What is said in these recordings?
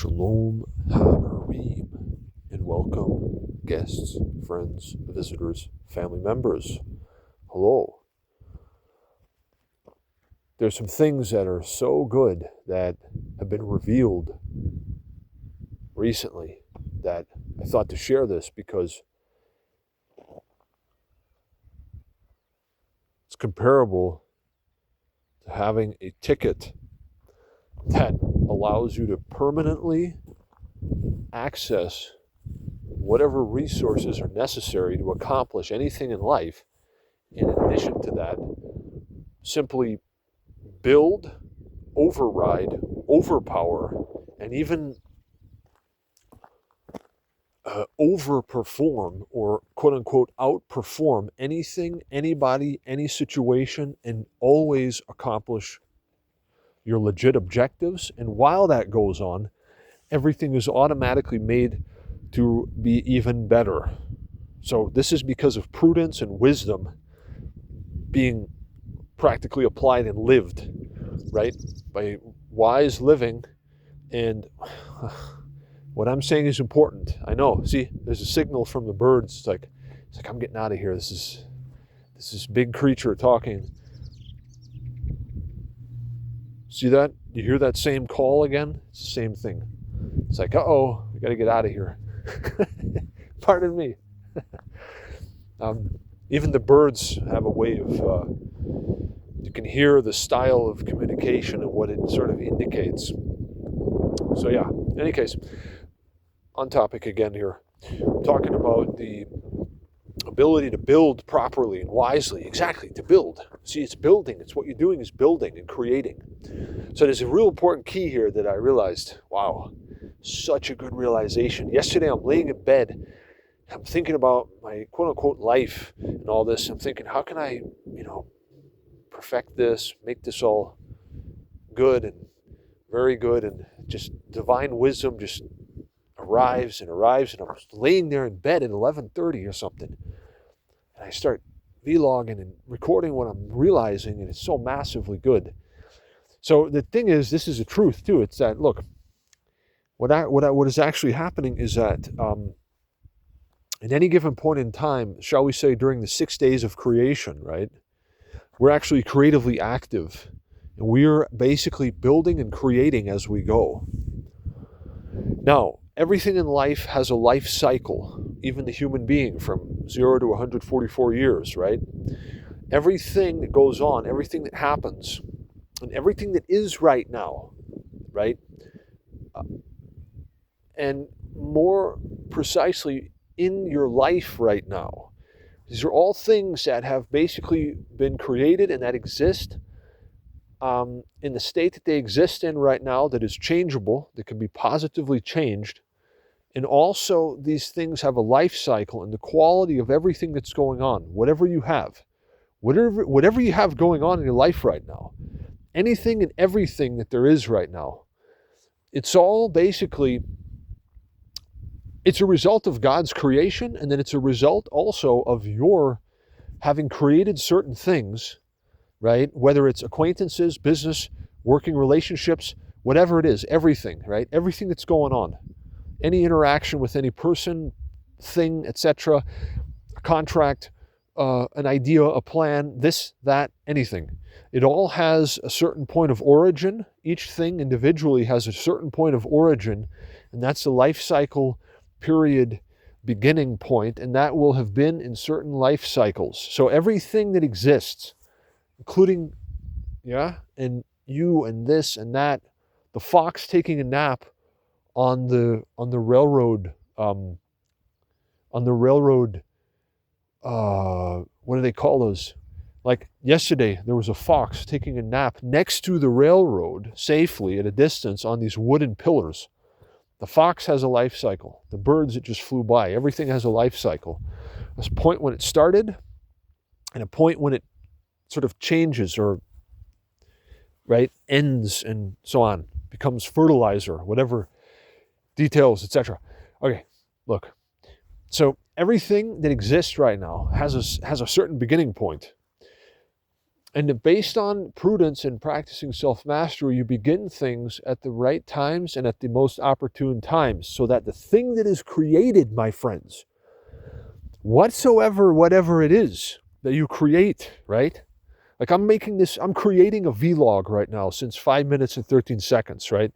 Shalom Habarim, and welcome guests, friends, visitors, family members. Hello. There's some things that are so good that have been revealed recently that I thought to share this because it's comparable to having a ticket that allows you to permanently access whatever resources are necessary to accomplish anything in life. In addition to that, simply build, override, overpower, and even overperform or quote-unquote outperform anything, anybody, any situation, and always accomplish your legit objectives. And while that goes on, everything is automatically made to be even better. So this is because of prudence and wisdom being practically applied and lived, right? By wise living. And what I'm saying is important. I know. See, there's a signal from the birds. It's like I'm getting out of here. This is big creature talking. See that? You hear that same call again? It's the same thing. It's like, uh-oh, we got to get out of here. Pardon me. Even the birds have a way of, you can hear the style of communication and what it sort of indicates. So yeah, in any case, on topic again here, talking about the ability to build properly and wisely. Exactly, to build. See, it's building. It's what you're doing is building and creating. So there's a real important key here that I realized. Wow, such a good realization. Yesterday I'm laying in bed. I'm thinking about my quote-unquote life and all this. I'm thinking, how can I, perfect this, make this all good and very good, and just divine wisdom just arrives, and I'm laying there in bed at 11:30 or something, and I start vlogging and recording what I'm realizing, and it's so massively good. So the thing is, this is a truth too. It's that, look, what is actually happening is that at any given point in time, shall we say during the 6 days of creation, right, we're actually creatively active, and we're basically building and creating as we go. Now, everything in life has a life cycle, even the human being, from 0 to 144 years, right? Everything that goes on, everything that happens, and everything that is right now, right? And more precisely, in your life right now. These are all things that have basically been created and that exist in the state that they exist in right now, that is changeable, that can be positively changed. And also these things have a life cycle, and the quality of everything that's going on, whatever you have going on in your life right now, anything and everything that there is right now, it's all basically, it's a result of God's creation, and then it's a result also of your having created certain things, right? Whether it's acquaintances, business, working relationships, whatever it is, everything, right? Everything that's going on. Any interaction with any person, thing, etc., a contract, an idea, a plan, this, that, anything. It all has a certain point of origin. Each thing individually has a certain point of origin, and that's the life cycle period beginning point, and that will have been in certain life cycles. So everything that exists, including, and you and this and that, the fox taking a nap on the railroad, what do they call those? Like yesterday, there was a fox taking a nap next to the railroad, safely at a distance on these wooden pillars. The fox has a life cycle. The birds that just flew by, everything has a life cycle. There's a point when it started, and a point when it sort of changes or, right, ends and so on, becomes fertilizer, whatever, details, etc. Okay, look. So everything that exists right now has a certain beginning point. And based on prudence and practicing self-mastery, you begin things at the right times and at the most opportune times, so that the thing that is created, my friends, whatever it is that you create, right? Like I'm creating a vlog right now since 5 minutes and 13 seconds, right?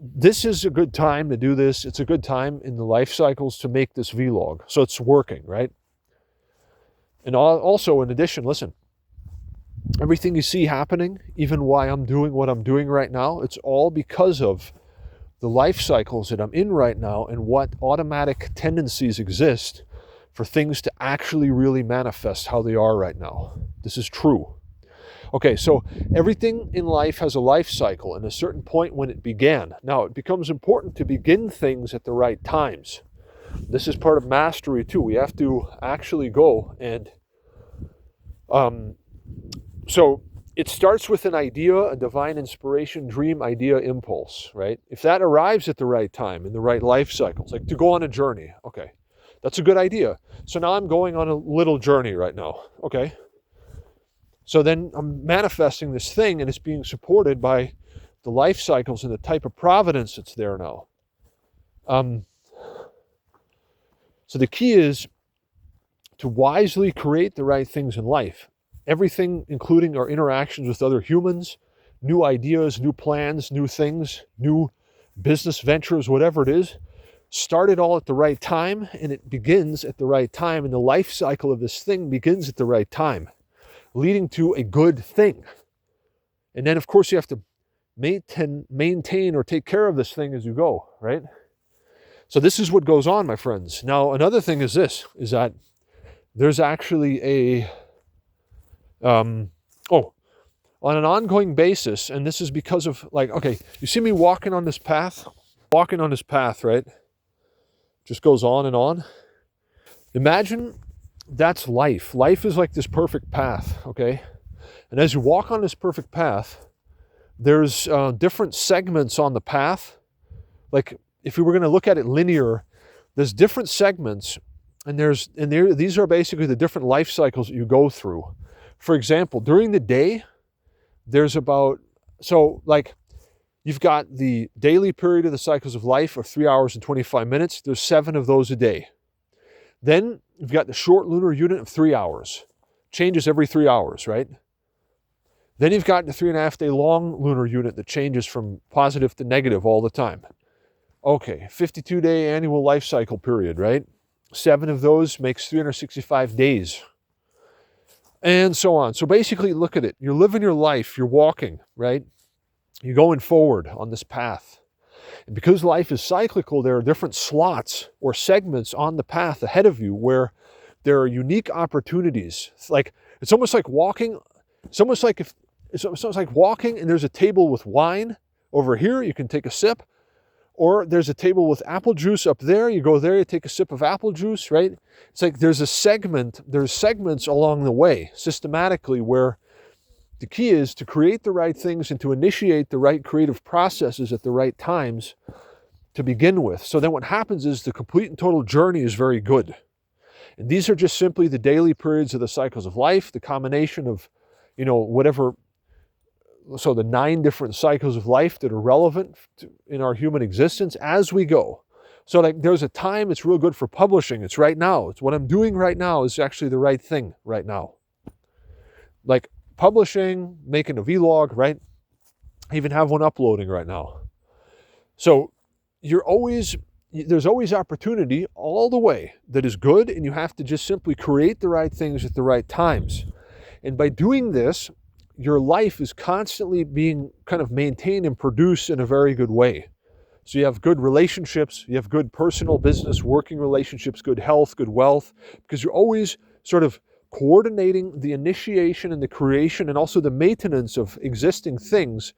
This is a good time to do this. It's a good time in the life cycles to make this vlog. So it's working, right? And also, in addition, listen, everything you see happening, even why I'm doing what I'm doing right now, it's all because of the life cycles that I'm in right now and what automatic tendencies exist for things to actually really manifest how they are right now. This is true. Okay, so everything in life has a life cycle and a certain point when it began. Now, it becomes important to begin things at the right times. This is part of mastery too. We have to actually go and so it starts with an idea, a divine inspiration, dream, idea, impulse, right? If that arrives at the right time, in the right life cycles, like to go on a journey, okay, that's a good idea. So now I'm going on a little journey right now, okay? So then I'm manifesting this thing and it's being supported by the life cycles and the type of providence that's there now. So the key is to wisely create the right things in life. Everything, including our interactions with other humans, new ideas, new plans, new things, new business ventures, whatever it is, start it all at the right time, and it begins at the right time, and the life cycle of this thing begins at the right time, leading to a good thing. And then, of course, you have to maintain or take care of this thing as you go, right? So this is what goes on, my friends. Now, another thing is this, is that there's actually a on an ongoing basis, and this is because of, like, okay, you see me walking on this path, right? Just goes on and on. Imagine that's life. Life is like this perfect path, okay? And as you walk on this perfect path, there's different segments on the path. Like if we were going to look at it linear, there's different segments, and these are basically the different life cycles that you go through. For example, during the day, there's you've got the daily period of the cycles of life of 3 hours and 25 minutes. There's 7 of those a day. Then you've got the short lunar unit of 3 hours. Changes every 3 hours, right? Then you've got the 3.5 day long lunar unit that changes from positive to negative all the time. Okay, 52-day annual life cycle period, right? 7 of those makes 365 days. And so on. So basically, look at it. You're living your life. You're walking, right? You're going forward on this path. And because life is cyclical, there are different slots or segments on the path ahead of you where there are unique opportunities. It's almost like walking. It's almost like walking and there's a table with wine over here. You can take a sip. Or there's a table with apple juice up there. You go there, you take a sip of apple juice, right? It's like there's segments along the way systematically where the key is to create the right things and to initiate the right creative processes at the right times to begin with. So then what happens is the complete and total journey is very good. And these are just simply the daily periods of the cycles of life, the combination of, so the 9 different cycles of life that are relevant in our human existence as we go. So like there's a time it's real good for publishing. It's right now. It's what I'm doing right now is actually the right thing right now. Like publishing, making a vlog, right? I even have one uploading right now. So there's always opportunity all the way that is good, and you have to just simply create the right things at the right times. And by doing this, your life is constantly being kind of maintained and produced in a very good way. So you have good relationships, you have good personal, business, working relationships, good health, good wealth, because you're always sort of coordinating the initiation and the creation and also the maintenance of existing things